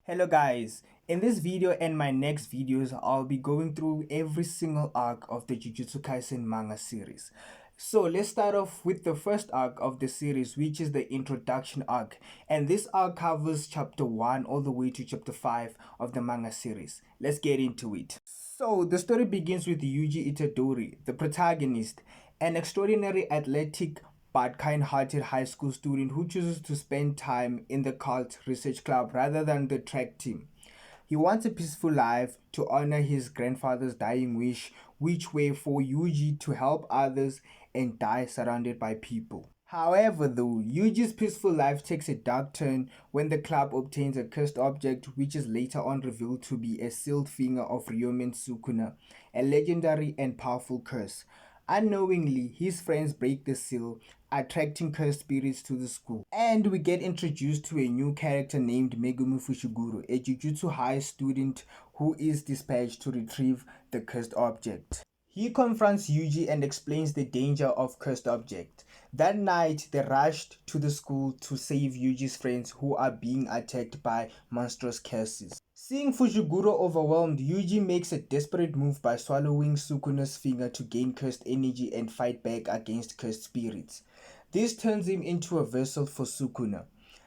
Hello guys, in this video and my next videos I'll be going through every single arc of the Jujutsu Kaisen manga series. So let's start off with the first arc of the series, which is the introduction arc, and this arc covers chapter 1 all the way to chapter 5 of the manga series. Let's get into it. So the story begins with Yuji Itadori, the protagonist, an extraordinary athletic but kind-hearted high school student who chooses to spend time in the cult research club rather than the track team. He wants a peaceful life to honor his grandfather's dying wish, which were for Yuji to help others and die surrounded by people. However, though, Yuji's peaceful life takes a dark turn when the club obtains a cursed object which is later on revealed to be a sealed finger of Ryomen Sukuna, a legendary and powerful curse. Unknowingly, his friends break the seal, attracting cursed spirits to the school. And we get introduced to a new character named Megumi Fushiguro, a Jujutsu High student who is dispatched to retrieve the cursed object. He confronts Yuji and explains the danger of cursed object. That night, they rushed to the school to save Yuji's friends who are being attacked by monstrous curses. Seeing Fushiguro overwhelmed, Yuji makes a desperate move by swallowing Sukuna's finger to gain cursed energy and fight back against cursed spirits. This turns him into a vessel for Sukuna.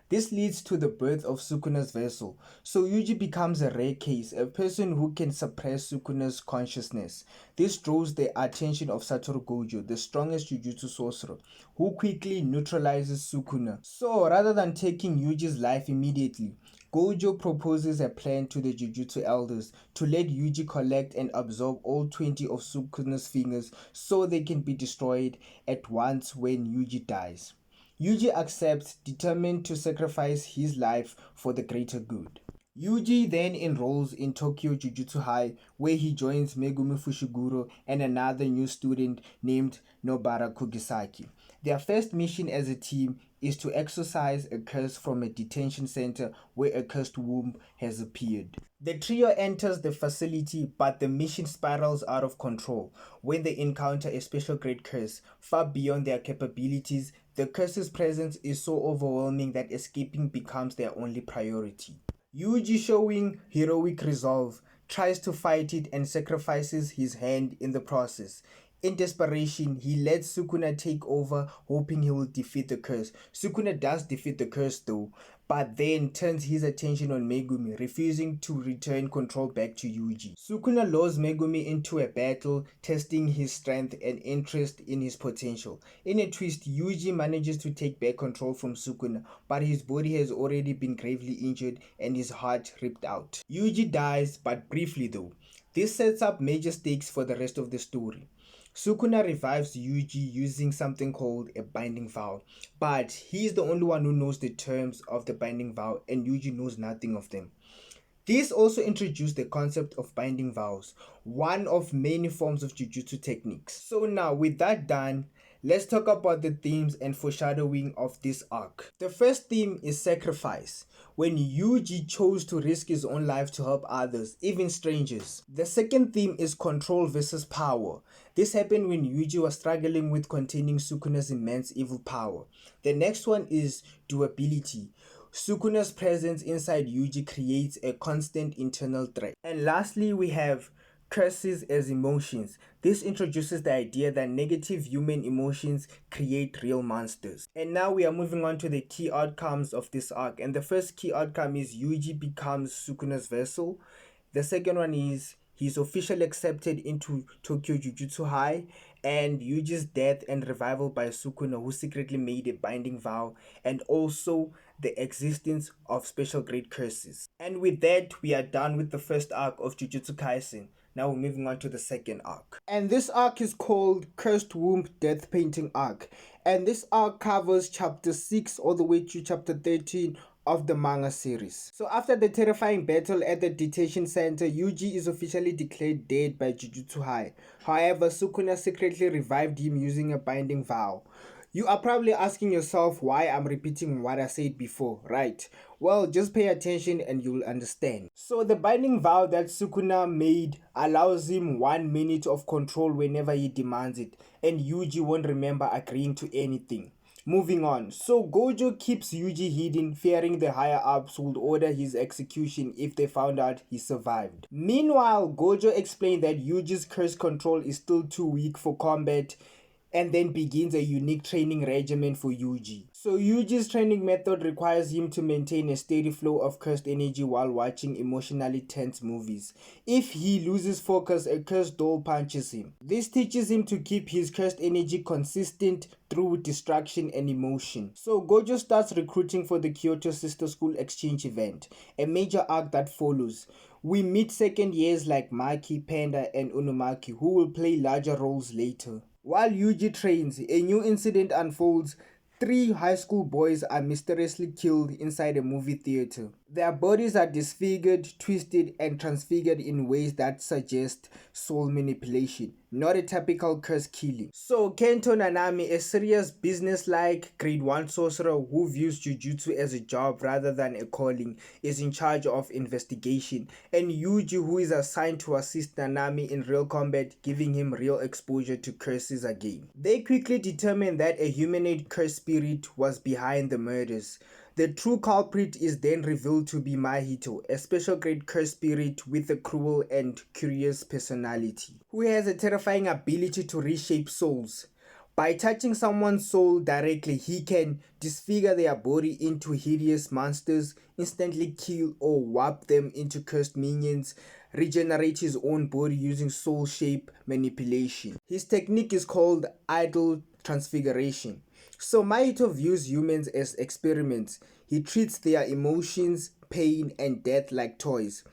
This leads to the birth of Sukuna's vessel, so Yuji becomes a rare case, a person who can suppress Sukuna's consciousness. This draws the attention of Satoru Gojo, the strongest Jujutsu sorcerer, who quickly neutralizes Sukuna. So rather than taking Yuji's life immediately, Gojo proposes a plan to the Jujutsu elders to let Yuji collect and absorb all 20 of Sukuna's fingers so they can be destroyed at once when Yuji dies. Yuji accepts, determined to sacrifice his life for the greater good. Yuji then enrolls in Tokyo Jujutsu High, where he joins Megumi Fushiguro and another new student named Nobara Kugisaki. Their first mission as a team is to exorcise a curse from a detention center where a cursed womb has appeared. The trio enters the facility, but the mission spirals out of control when they encounter a special great curse far beyond their capabilities. The curse's presence is so overwhelming that escaping becomes their only priority. Yuji, showing heroic resolve, tries to fight it and sacrifices his hand in the process. In desperation, he lets Sukuna take over, hoping he will defeat the curse. Sukuna does defeat the curse though, but then turns his attention on Megumi, refusing to return control back to Yuji. Sukuna lures Megumi into a battle, testing his strength and interest in his potential. In a twist, Yuji manages to take back control from Sukuna, but his body has already been gravely injured and his heart ripped out. Yuji dies, but briefly though. This sets up major stakes for the rest of the story. Sukuna revives Yuji using something called a binding vow, but he's the only one who knows the terms of the binding vow and Yuji knows nothing of them. This also introduced the concept of binding vows, one of many forms of Jujutsu techniques. So now with that done, let's talk about the themes and foreshadowing of this arc. The first theme is sacrifice, when Yuji chose to risk his own life to help others, even strangers. The second theme is control versus power. This happened when Yuji was struggling with containing Sukuna's immense evil power. The next one is durability. Sukuna's presence inside Yuji creates a constant internal threat. And lastly, we have curses as emotions. This introduces the idea that negative human emotions create real monsters. And now we are moving on to the key outcomes of this arc. And the first key outcome is Yuji becomes Sukuna's vessel. The second one is he's officially accepted into Tokyo Jujutsu High, and Yuji's death and revival by Sukuna, who secretly made a binding vow, and also the existence of special great curses. And with that, we are done with the first arc of Jujutsu Kaisen. Now we're moving on to the second arc. And this arc is called Cursed Womb Death Painting Arc. And this arc covers chapter 6 all the way to chapter 13 of the manga series. So after the terrifying battle at the detention center, Yuji is officially declared dead by Jujutsu High. However, Sukuna secretly revived him using a binding vow. You are probably asking yourself why I'm repeating what I said before, right? Well, just pay attention and you'll understand. So the binding vow that Sukuna made allows him 1 minute of control whenever he demands it, and Yuji won't remember agreeing to anything. Moving on, so Gojo keeps Yuji hidden, fearing the higher ups would order his execution if they found out he survived. Meanwhile, Gojo explained that Yuji's curse control is still too weak for combat and then begins a unique training regimen for Yuji. So Yuji's training method requires him to maintain a steady flow of cursed energy while watching emotionally tense movies. If he loses focus, a cursed doll punches him. This teaches him to keep his cursed energy consistent through distraction and emotion. So Gojo starts recruiting for the Kyoto Sister School exchange event, a major arc that follows. We meet second years like Maki, Panda, and Unumaki, who will play larger roles later. While Yuji trains, a new incident unfolds. 3 high school boys are mysteriously killed inside a movie theater. Their bodies are disfigured, twisted, and transfigured in ways that suggest soul manipulation, not a typical curse killing. So Kento Nanami, a serious business-like grade 1 sorcerer who views Jujutsu as a job rather than a calling, is in charge of investigation, and Yuji, who is assigned to assist Nanami in real combat, giving him real exposure to curses again. They quickly determine that a humanoid curse spirit was behind the murders. The true culprit is then revealed to be Mahito, a special grade curse spirit with a cruel and curious personality, who has a terrifying ability to reshape souls. By touching someone's soul directly, he can disfigure their body into hideous monsters, instantly kill or warp them into cursed minions, regenerate his own body using soul shape manipulation. His technique is called idol transfiguration. So Mahito views humans as experiments. He treats their emotions, pain, and death like toys.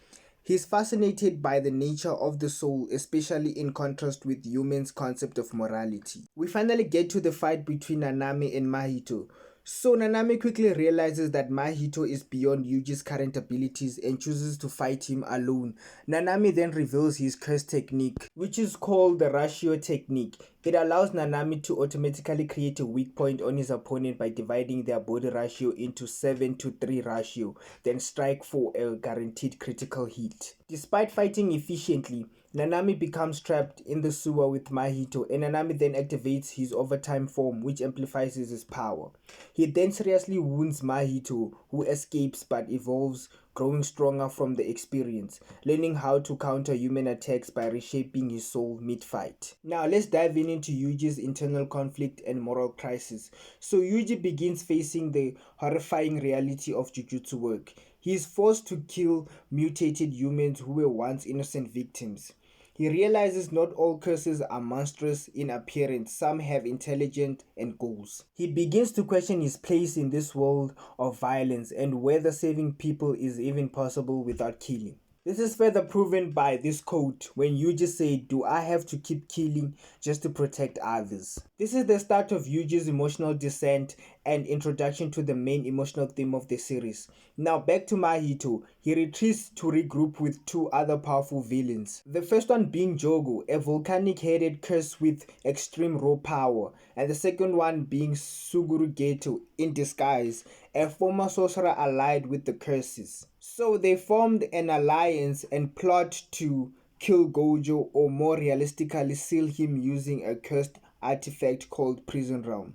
He's fascinated by the nature of the soul, especially in contrast with humans' concept of morality. We finally get to the fight between Nanami and Mahito. So Nanami quickly realizes that Mahito is beyond Yuji's current abilities and chooses to fight him alone. Nanami then reveals his curse technique, which is called the ratio technique. It allows Nanami to automatically create a weak point on his opponent by dividing their body ratio into 7-3 ratio, then strike for a guaranteed critical hit. Despite fighting efficiently, Nanami becomes trapped in the sewer with Mahito, and Nanami then activates his overtime form, which amplifies his power. He then seriously wounds Mahito, who escapes but evolves, growing stronger from the experience, learning how to counter human attacks by reshaping his soul mid-fight. Now let's dive into Yuji's internal conflict and moral crisis. So Yuji begins facing the horrifying reality of Jujutsu work. He is forced to kill mutated humans who were once innocent victims. He realizes not all curses are monstrous in appearance, some have intelligence and goals. He begins to question his place in this world of violence and whether saving people is even possible without killing. This is further proven by this quote when Yuji said, "Do I have to keep killing just to protect others?" This is the start of Yuji's emotional descent and introduction to the main emotional theme of the series. Now back to Mahito. He retreats to regroup with 2 other powerful villains. The first one being Jogo, a volcanic-headed curse with extreme raw power, and the second one being Suguru Geto in disguise, a former sorcerer allied with the curses. So they formed an alliance and plot to kill Gojo, or more realistically seal him using a cursed artifact called Prison Realm,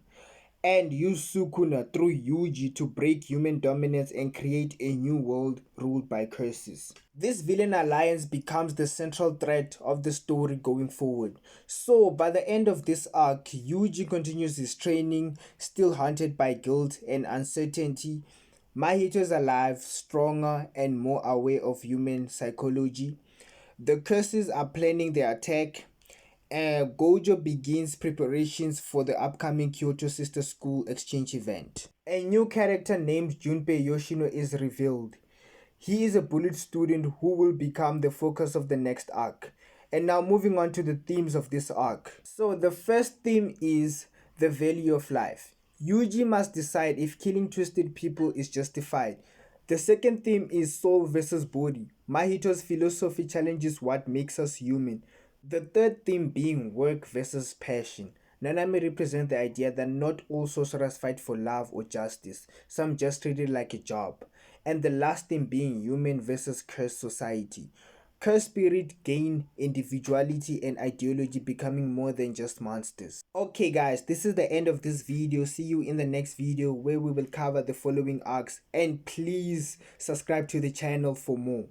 and use Sukuna through Yuji to break human dominance and create a new world ruled by curses. This villain alliance becomes the central thread of the story going forward. So by the end of this arc, Yuji continues his training, still haunted by guilt and uncertainty. Mahito is alive, stronger, and more aware of human psychology. The curses are planning their attack. Gojo begins preparations for the upcoming Kyoto Sister School exchange event. A new character named Junpei Yoshino is revealed. He is a bullied student who will become the focus of the next arc. And now moving on to the themes of this arc. So the first theme is the value of life. Yuji must decide if killing twisted people is justified. The second theme is soul versus body. Mahito's philosophy challenges what makes us human. The third theme being work versus passion. Nanami represents the idea that not all sorcerers fight for love or justice. Some just treat it like a job. And the last theme being human versus cursed society. Cursed spirit gain individuality and ideology, becoming more than just monsters. Okay guys, this is the end of this video. See you in the next video where we will cover the following arcs, and please subscribe to the channel for more.